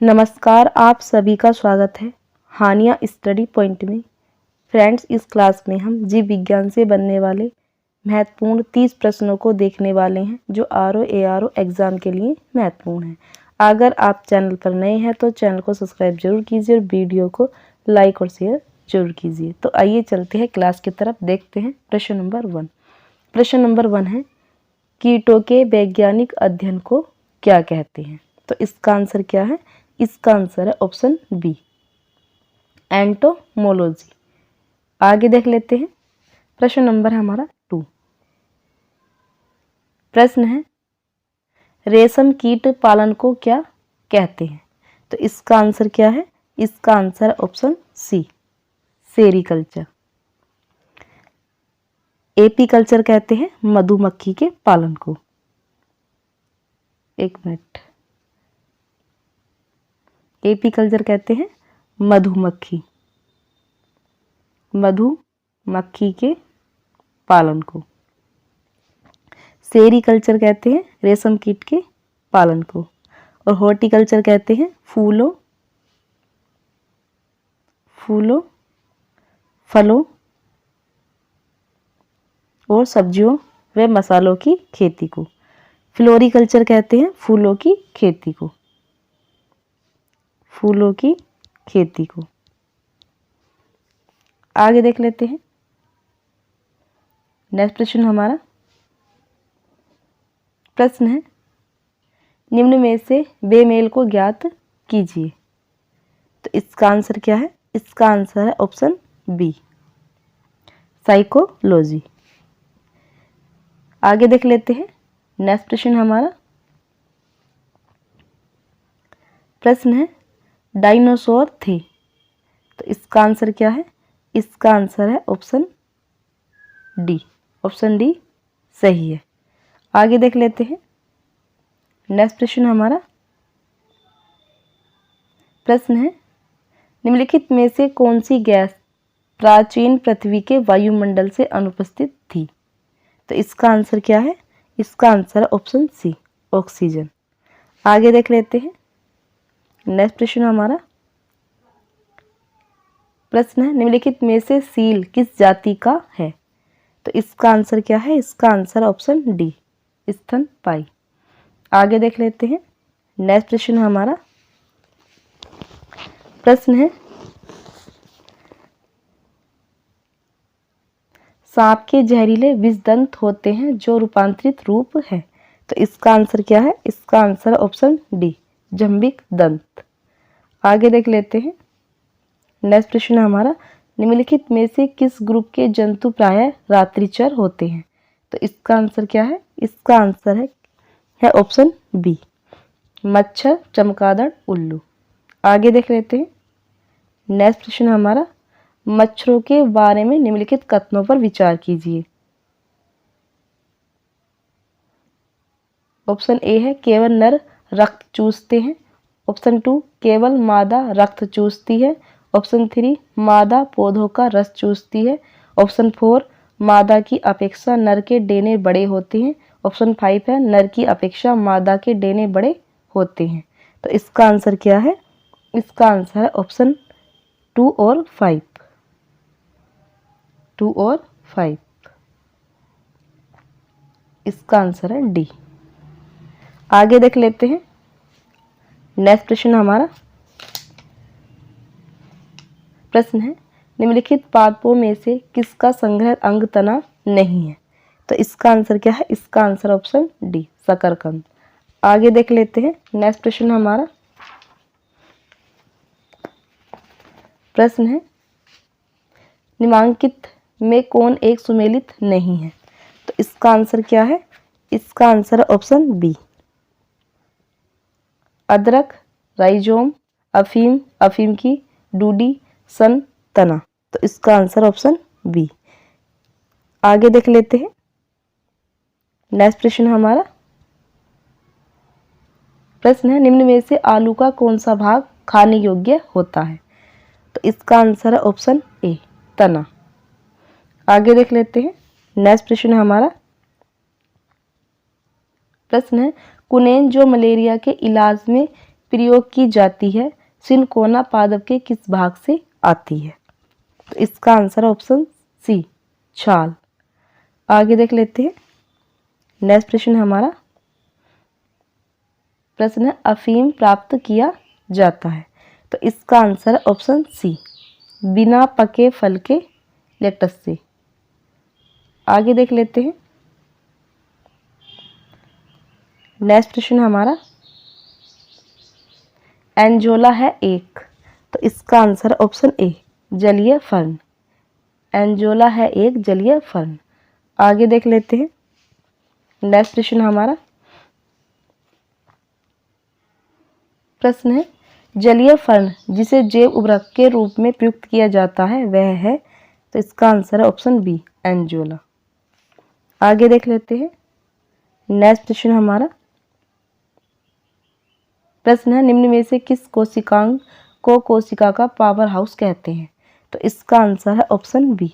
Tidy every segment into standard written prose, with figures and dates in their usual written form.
नमस्कार, आप सभी का स्वागत है हानिया स्टडी पॉइंट में। फ्रेंड्स, इस क्लास में हम जीव विज्ञान से बनने वाले महत्वपूर्ण 30 प्रश्नों को देखने वाले हैं जो आरओ एआरओ एग्जाम के लिए महत्वपूर्ण हैं। अगर आप चैनल पर नए हैं तो चैनल को सब्सक्राइब जरूर कीजिए और वीडियो को लाइक और शेयर जरूर कीजिए। तो आइए चलते हैं क्लास की तरफ, देखते हैं प्रश्न नंबर 1। प्रश्न नंबर 1 है, कीटों के वैज्ञानिक अध्ययन को क्या कहते हैं? तो इसका आंसर क्या है? इसका आंसर है ऑप्शन बी, एंटोमोलॉजी। आगे देख लेते हैं। प्रश्न नंबर हमारा 2। प्रश्न है, रेशम कीट पालन को क्या कहते हैं? तो इसका आंसर क्या है? इसका आंसर है ऑप्शन सी, सेरीकल्चर। एपीकल्चर कहते हैं मधुमक्खी के पालन को। एक मिनट, एपीकल्चर कहते हैं मधुमक्खी के पालन को। सेरीकल्चर कहते हैं रेशम कीट के पालन को। और हॉर्टिकल्चर कहते हैं फूलों, फलों और सब्जियों व मसालों की खेती को। फ्लोरिकल्चर कहते हैं फूलों की खेती को। आगे देख लेते हैं। नेक्स्ट प्रश्न हमारा प्रश्न है, निम्न में से बेमेल को ज्ञात कीजिए। तो इसका आंसर क्या है? इसका आंसर है ऑप्शन बी, साइकोलॉजी। आगे देख लेते हैं। नेक्स्ट प्रश्न हमारा प्रश्न है, डायनासोर थे। तो इसका आंसर क्या है? इसका आंसर है ऑप्शन डी, सही है। आगे देख लेते हैं। नेक्स्ट प्रश्न हमारा प्रश्न है, निम्नलिखित में से कौन सी गैस प्राचीन पृथ्वी के वायुमंडल से अनुपस्थित थी? तो इसका आंसर क्या है? इसका आंसर है ऑप्शन सी, ऑक्सीजन। आगे देख लेते हैं। नेक्स्ट प्रश्न हमारा प्रश्न है, निम्नलिखित में से सील किस जाति का है? तो इसका आंसर क्या है? इसका आंसर ऑप्शन डी, स्तनपायी। आगे देख लेते हैं। नेक्स्ट प्रश्न हमारा प्रश्न है, सांप के जहरीले विषदंत होते हैं जो रूपांतरित रूप है। तो इसका आंसर क्या है? इसका आंसर ऑप्शन डी, जंबिक दंत। आगे देख लेते हैं। नेक्स्ट प्रश्न हमारा, निम्नलिखित में से किस ग्रुप के जंतु प्रायः रात्रिचर होते हैं? तो इसका आंसर क्या है? इसका आंसर है ऑप्शन बी, मच्छर, चमगादड़, उल्लू। आगे देख लेते हैं। नेक्स्ट प्रश्न हमारा, मच्छरों के बारे में निम्नलिखित कथनों पर विचार कीजिए। ऑप्शन ए है केवल नर रक्त चूसते हैं। ऑप्शन 2 केवल मादा रक्त चूसती है। ऑप्शन 3 मादा पौधों का रस चूसती है। ऑप्शन 4 मादा की अपेक्षा नर के डेने बड़े होते हैं। ऑप्शन 5 है नर की अपेक्षा मादा के डेने बड़े होते हैं। तो इसका आंसर क्या है? इसका आंसर है ऑप्शन 2 और 5। इसका आंसर है डी। आगे देख लेते हैं। नेक्स्ट प्रश्न हमारा प्रश्न है, निम्नलिखित पादपों में से किसका संग्रह अंग तना नहीं है? तो इसका आंसर क्या है? इसका आंसर ऑप्शन डी, शकरकंद। आगे देख लेते हैं। नेक्स्ट प्रश्न हमारा प्रश्न है, निम्नलिखित में कौन एक सुमेलित नहीं है? तो इसका आंसर क्या है? इसका आंसर है ऑप्शन बी, अदरक, राइजोम, अफीम, अफीम की डूडी, सन, तना। तो इसका आंसर ऑप्शन बी। आगे देख लेते हैं। नेक्स्ट प्रश्न हमारा प्रश्न है, निम्न में से आलू का कौन सा भाग खाने योग्य होता है? तो इसका आंसर है ऑप्शन ए, तना। आगे देख लेते हैं। नेक्स्ट प्रश्न हमारा प्रश्न है, कुनेन जो मलेरिया के इलाज में प्रयोग की जाती है सिनकोना पादप के किस भाग से आती है? तो इसका आंसर है ऑप्शन सी, छाल। आगे देख लेते हैं। नेक्स्ट प्रश्न है हमारा। प्रश्न है अफीम प्राप्त किया जाता है। तो इसका आंसर है ऑप्शन सी, बिना पके फल के लेटस से। आगे देख लेते हैं। नेक्स्ट प्रश्न हमारा, एंजोला है एक। तो इसका आंसर ऑप्शन ए, जलीय फर्न। एंजोला है एक जलीय फर्न। आगे देख लेते हैं। नेक्स्ट प्रश्न हमारा। प्रश्न है जलीय फर्न जिसे जैव उर्वरक के रूप में प्रयुक्त किया जाता है वह है। तो इसका आंसर है ऑप्शन बी, एंजोला। आगे देख लेते हैं। नेक्स्ट प्रश्न हमारा। प्रश्न है निम्न में से किस कोशिकांग को कोशिका का पावर हाउस कहते हैं? तो इसका आंसर है ऑप्शन बी,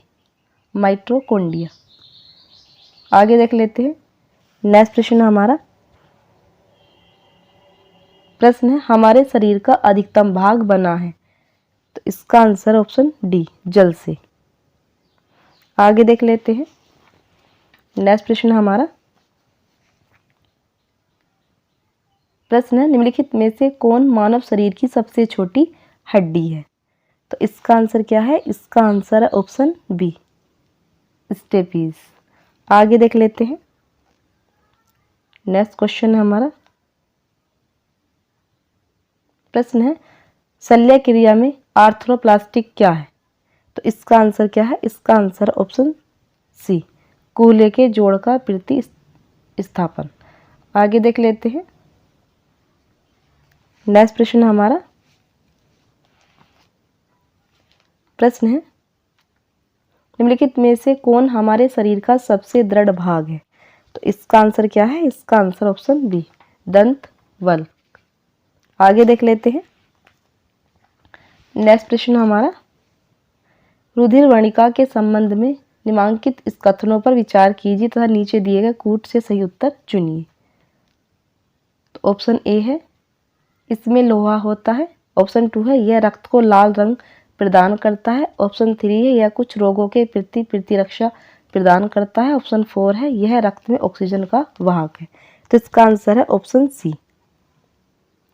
माइटोकॉन्ड्रिया। आगे देख लेते हैं। नेक्स्ट प्रश्न हमारा। प्रश्न है हमारे शरीर का अधिकतम भाग बना है। तो इसका आंसर ऑप्शन डी, जल से। आगे देख लेते हैं। नेक्स्ट प्रश्न हमारा। प्रश्न है निम्नलिखित में से कौन मानव शरीर की सबसे छोटी हड्डी है? तो इसका आंसर क्या है? इसका आंसर है ऑप्शन बी, स्टेपीज। आगे देख लेते हैं। नेक्स्ट क्वेश्चन है हमारा। प्रश्न है शल्य क्रिया में आर्थ्रोप्लास्टिक क्या है? तो इसका आंसर क्या है? इसका आंसर ऑप्शन सी, कूल्हे के जोड़ का प्रतिस्थापन। आगे देख लेते हैं। नेक्स्ट प्रश्न हमारा। प्रश्न है निम्नलिखित में से कौन हमारे शरीर का सबसे दृढ़ भाग है? तो इसका आंसर क्या है? इसका आंसर ऑप्शन बी, दंत वल्क। आगे देख लेते हैं। नेक्स्ट प्रश्न हमारा। रुधिर वर्णिका के संबंध में निम्नांकित इस कथनों पर विचार कीजिए तथा नीचे दिए गए कूट से सही उत्तर चुनिए। तो ऑप्शन ए है इसमें लोहा होता है। ऑप्शन 2 है यह रक्त को लाल रंग प्रदान करता है। ऑप्शन 3 है यह कुछ रोगों के प्रति प्रतिरक्षा प्रदान करता है। ऑप्शन 4 है यह रक्त में ऑक्सीजन का वाहक है। तो इसका आंसर है ऑप्शन सी,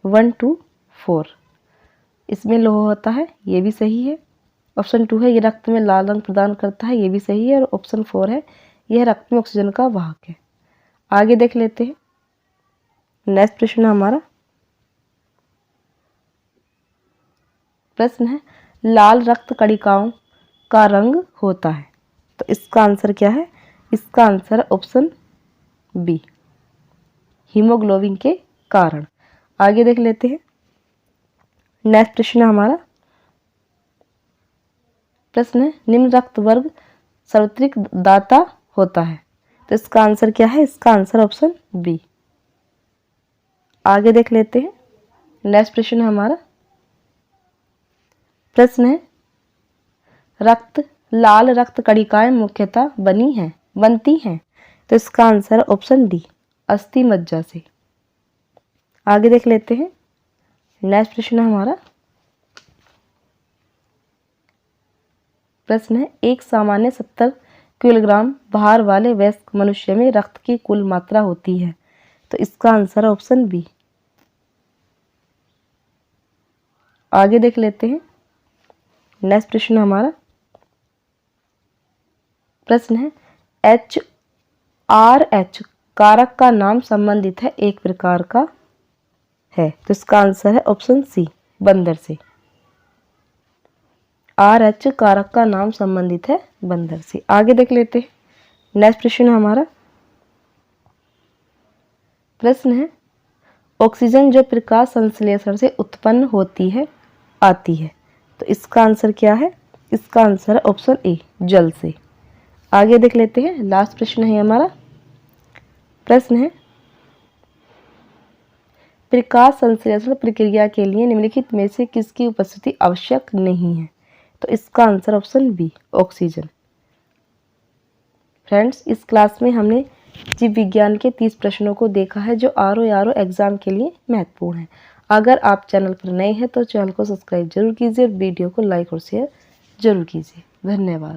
1, 2, 4। इसमें लोहा होता है, ये भी सही है। ऑप्शन 2 है यह रक्त में लाल रंग प्रदान करता है, ये भी सही है। और ऑप्शन 4 है यह रक्त में ऑक्सीजन का वाहक है। आगे देख लेते हैं। नेक्स्ट प्रश्न हमारा। प्रश्न है लाल रक्त कणिकाओं का रंग होता है। तो इसका आंसर क्या है? इसका आंसर ऑप्शन बी, हीमोग्लोबिन के कारण। आगे देख लेते हैं। नेक्स्ट प्रश्न हमारा। प्रश्न है निम्न रक्त वर्ग सर्वाधिक दाता होता है। तो इसका आंसर क्या है? इसका आंसर ऑप्शन बी। आगे देख लेते हैं। नेक्स्ट प्रश्न हमारा। प्रश्न है लाल रक्त कणिकाएं मुख्यतः बनती हैं। तो इसका आंसर ऑप्शन डी, अस्थि मज्जा से। आगे देख लेते हैं। नेक्स्ट प्रश्न हमारा। प्रश्न है एक सामान्य 70 किलोग्राम भार वाले वयस्क मनुष्य में रक्त की कुल मात्रा होती है। तो इसका आंसर है ऑप्शन बी। आगे देख लेते हैं। नेक्स्ट प्रश्न हमारा। प्रश्न है HRH कारक का नाम संबंधित है एक प्रकार का है। तो इसका आंसर है ऑप्शन सी, बंदर से। RH कारक का नाम संबंधित है बंदर से। आगे देख लेते हैं। नेक्स्ट प्रश्न हमारा। प्रश्न है ऑक्सीजन जो प्रकाश संश्लेषण से उत्पन्न होती है आती है। तो इसका आंसर क्या है? इसका आंसर है ऑप्शन ए, जल से। आगे देख लेते हैं। लास्ट प्रश्न है हमारा। प्रश्न है प्रकाश संश्लेषण प्रक्रिया के लिए निम्नलिखित में से किसकी उपस्थिति आवश्यक नहीं है? तो इसका answer option B, oxygen. Friends, इस क्लास में हमने जीव विज्ञान के 30 प्रश्नों को देखा है जो आरओ एग्जाम के लिए महत्वपूर्ण है। अगर आप चैनल पर नए हैं तो चैनल को सब्सक्राइब जरूर कीजिए और वीडियो को लाइक और शेयर जरूर कीजिए। धन्यवाद।